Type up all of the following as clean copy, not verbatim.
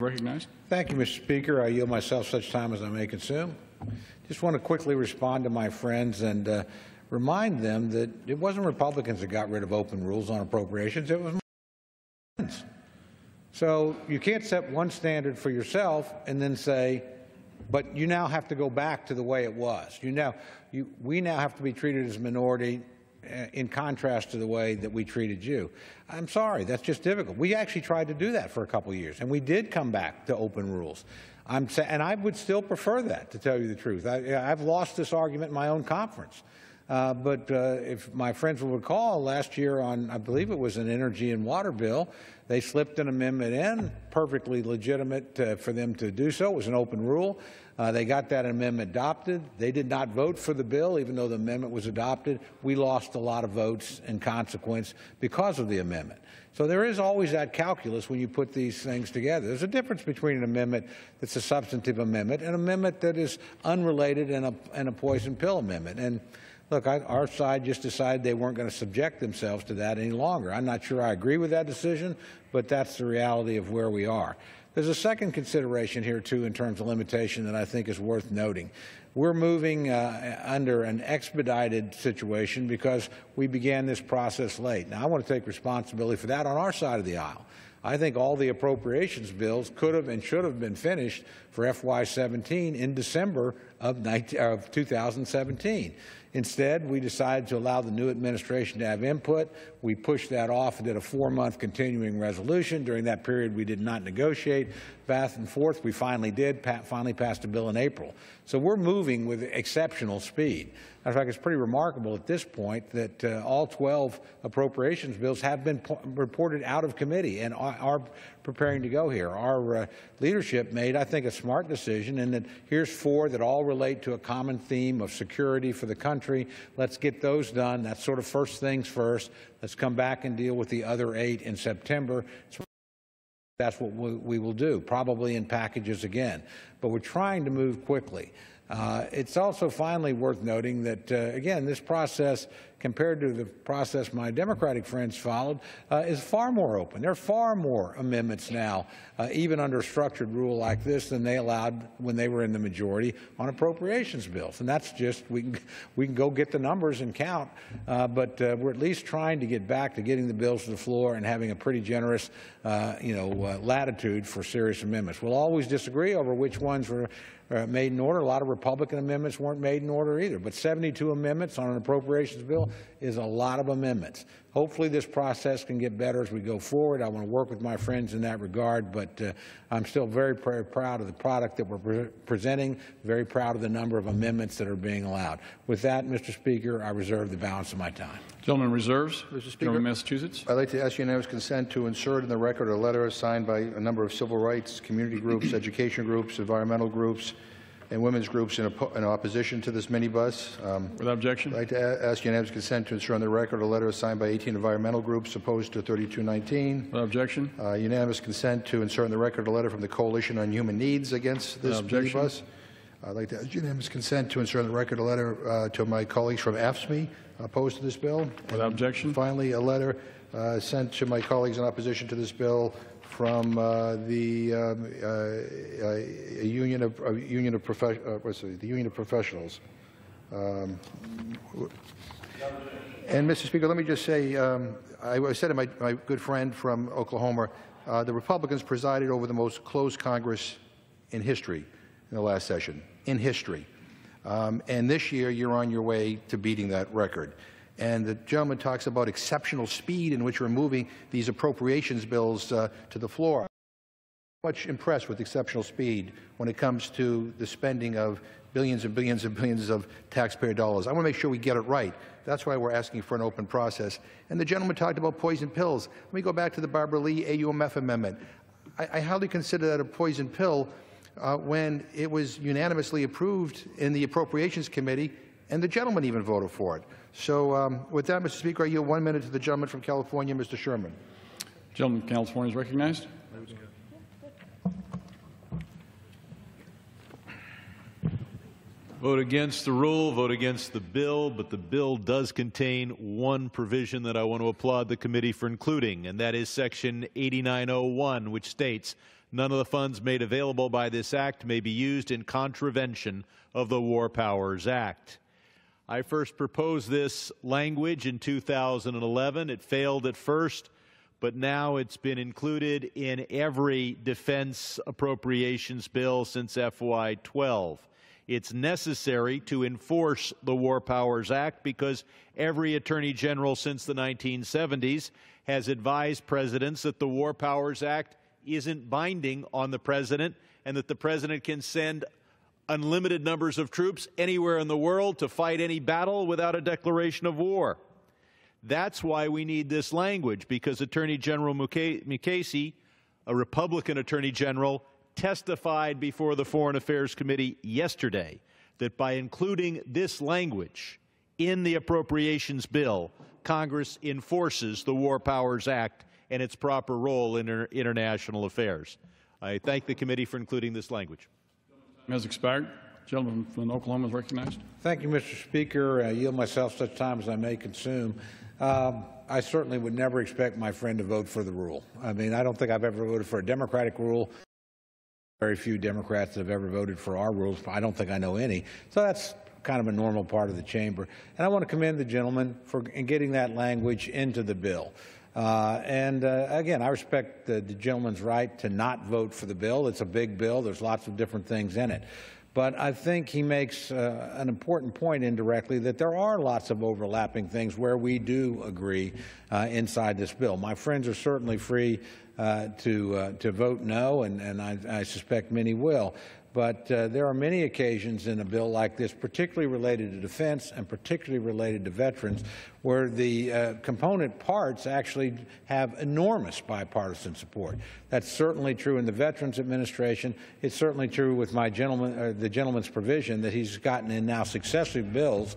Recognized. Thank you, Mr. Speaker. I yield myself such time as I may consume. Just want to quickly respond to my friends and remind them that it wasn't Republicans that got rid of open rules on appropriations. It was my friends. So you can't set one standard for yourself and then say, but you now have to go back to the way it was. We now have to be treated as a minority in contrast to the way that we treated you. I'm sorry, that's just difficult. We actually tried to do that for a couple of years, and we did come back to open rules. And I would still prefer that, to tell you the truth. I've lost this argument in my own conference. But if my friends will recall, last year on, I believe it was an energy and water bill, they slipped an amendment in, perfectly legitimate for them to do so. It was an open rule. They got that amendment adopted. They did not vote for the bill, even though the amendment was adopted. We lost a lot of votes in consequence because of the amendment. So there is always that calculus when you put these things together. There's a difference between an amendment that's a substantive amendment and an amendment that is unrelated and a poison pill amendment. And look, our side just decided they weren't going to subject themselves to that any longer. I'm not sure I agree with that decision, but that's the reality of where we are. There's a second consideration here, too, in terms of limitation that I think is worth noting. We're moving under an expedited situation because we began this process late. Now, I want to take responsibility for that on our side of the aisle. I think all the appropriations bills could have and should have been finished for FY17 in December of 2017. Instead, we decided to allow the new administration to have input. We pushed that off and did a 4-month continuing resolution. During that period, we did not negotiate back and forth. We finally did, finally passed a bill in April. So we're moving with exceptional speed. In fact, it's pretty remarkable at this point that all 12 appropriations bills have been reported out of committee and are preparing to go here. Our leadership made, I think, a smart decision in that here's 4 that all relate to a common theme of security for the country. Let's get those done. That's sort of first things first. Let's come back and deal with the other 8 in September. That's what we will do, probably in packages again. But we're trying to move quickly. It's also finally worth noting that, again, this process, compared to the process my Democratic friends followed, is far more open. There are far more amendments now, even under a structured rule like this, than they allowed when they were in the majority on appropriations bills. And that's just, we can go get the numbers and count, but we're at least trying to get back to getting the bills to the floor and having a pretty generous, latitude for serious amendments. We'll always disagree over which ones were made in order. A lot of Republican amendments weren't made in order either, but 72 amendments on an appropriations bill is a lot of amendments. Hopefully this process can get better as we go forward. I want to work with my friends in that regard, but I'm still very proud of the product that we're presenting, very proud of the number of amendments that are being allowed. With that, Mr. Speaker, I reserve the balance of my time. Gentleman reserves. Mr. Speaker, from Massachusetts. I'd like to ask unanimous consent to insert in the record a letter signed by a number of civil rights, community groups, education groups, environmental groups, and women's groups in opposition to this minibus. Without objection. I'd like to ask unanimous consent to insert on the record a letter signed by 18 environmental groups opposed to 3219. Without objection. Unanimous consent to insert on the record a letter from the Coalition on Human Needs against this minibus. I'd like to ask unanimous consent to insert on the record a letter to my colleagues from AFSCME opposed to this bill. Without objection. Finally, a letter sent to my colleagues in opposition to this bill from the Union of Professionals. And Mr. Speaker, let me just say, I said to my good friend from Oklahoma, the Republicans presided over the most closed Congress in history in the last session, in history. And this year, you're on your way to beating that record. And the gentleman talks about exceptional speed in which we're moving these appropriations bills to the floor. I'm much impressed with exceptional speed when it comes to the spending of billions and billions and billions of taxpayer dollars. I want to make sure we get it right. That's why we're asking for an open process. And the gentleman talked about poison pills. Let me go back to the Barbara Lee AUMF amendment. I hardly consider that a poison pill when it was unanimously approved in the Appropriations Committee, and the gentleman even voted for it. So with that, Mr. Speaker, I yield 1 minute to the gentleman from California, Mr. Sherman. Gentleman from California is recognized. Vote against the rule, vote against the bill, but the bill does contain one provision that I want to applaud the committee for including, and that is Section 8901, which states, None of the funds made available by this act may be used in contravention of the War Powers Act. I first proposed this language in 2011. It failed at first, but now it's been included in every defense appropriations bill since FY12. It's necessary to enforce the War Powers Act because every Attorney General since the 1970s has advised presidents that the War Powers Act isn't binding on the president and that the president can send unlimited numbers of troops anywhere in the world to fight any battle without a declaration of war. That's why we need this language, because Attorney General Mukasey, a Republican Attorney General, testified before the Foreign Affairs Committee yesterday that by including this language in the appropriations bill, Congress enforces the War Powers Act and its proper role in international affairs. I thank the committee for including this language. Has expired. Gentleman from Oklahoma is recognized. Thank you, Mr. Speaker. I yield myself such time as I may consume. I certainly would never expect my friend to vote for the rule. I mean, I don't think I've ever voted for a Democratic rule. Very few Democrats that have ever voted for our rules. I don't think I know any. So that's kind of a normal part of the chamber. And I want to commend the gentleman for getting that language into the bill. Again, I respect the gentleman's right to not vote for the bill. It's a big bill. There's lots of different things in it. But I think he makes an important point indirectly that there are lots of overlapping things where we do agree inside this bill. My friends are certainly free to vote no, and I suspect many will. But there are many occasions in a bill like this, particularly related to defense and particularly related to veterans, where the component parts actually have enormous bipartisan support. That's certainly true in the Veterans Administration. It's certainly true with the gentleman's provision that he's gotten in now successive bills,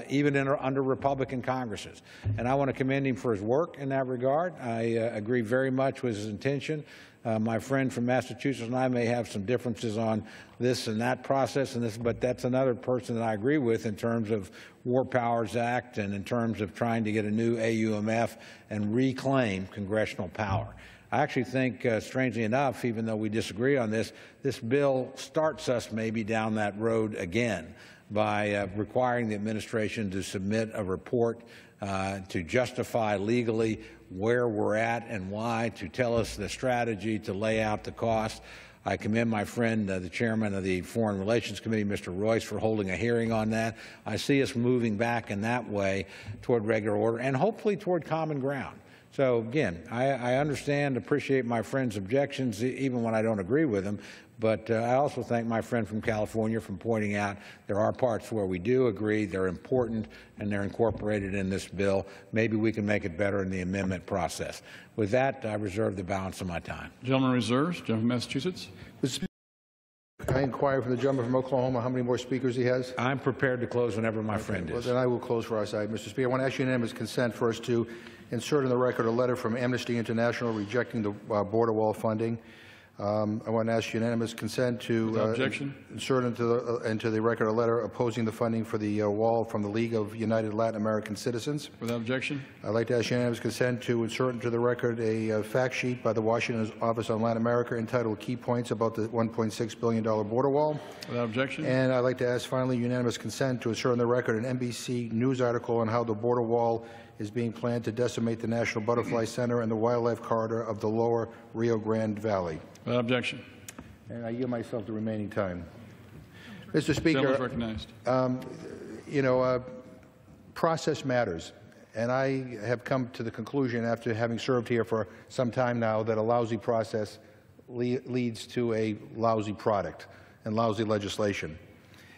even under Republican Congresses. And I want to commend him for his work in that regard. I agree very much with his intention. My friend from Massachusetts and I may have some differences on this and that process, but that's another person that I agree with in terms of War Powers Act and in terms of trying to get a new AUMF and reclaim congressional power. I actually think, strangely enough, even though we disagree on this, this bill starts us maybe down that road again by requiring the administration to submit a report to justify legally where we're at and why, to tell us the strategy, to lay out the cost. I commend my friend, the chairman of the Foreign Relations Committee, Mr. Royce, for holding a hearing on that. I see us moving back in that way toward regular order and hopefully toward common ground. So again, I understand, appreciate my friend's objections, even when I don't agree with them. But I also thank my friend from California for pointing out there are parts where we do agree, they're important, and they're incorporated in this bill. Maybe we can make it better in the amendment process. With that, I reserve the balance of my time. Gentleman reserves. Gentleman from Massachusetts. I inquire from the gentleman from Oklahoma how many more speakers he has. I'm prepared to close whenever my friend is. Well, then I will close for our side. Mr. Speaker, I want to ask unanimous consent first to insert in the record a letter from Amnesty International rejecting the border wall funding. I want to ask unanimous consent to insert into the record a letter opposing the funding for the wall from the League of United Latin American Citizens. Without objection. I'd like to ask unanimous consent to insert into the record a fact sheet by the Washington Office on Latin America entitled Key Points about the $1.6 billion border wall. Without objection. And I'd like to ask finally unanimous consent to insert in the record an NBC News article on how the border wall is being planned to decimate the National Butterfly Center and the wildlife corridor of the lower Rio Grande Valley. Without objection. And I yield myself the remaining time. Mr. Speaker, recognized. Process matters. And I have come to the conclusion, after having served here for some time now, that a lousy process leads to a lousy product and lousy legislation.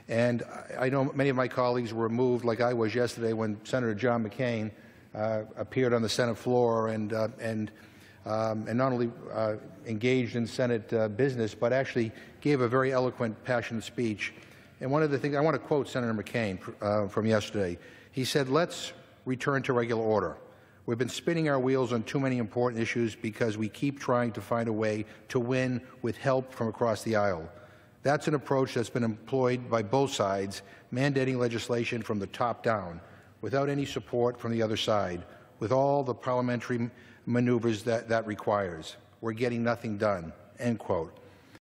And I know many of my colleagues were moved, like I was yesterday, when Senator John McCain appeared on the Senate floor and not only engaged in Senate business, but actually gave a very eloquent, passionate speech. And one of the things, I want to quote Senator McCain from yesterday. He said, "Let's return to regular order. We've been spinning our wheels on too many important issues because we keep trying to find a way to win with help from across the aisle. That's an approach that's been employed by both sides, mandating legislation from the top down, without any support from the other side, with all the parliamentary maneuvers that requires. We're getting nothing done. end quote.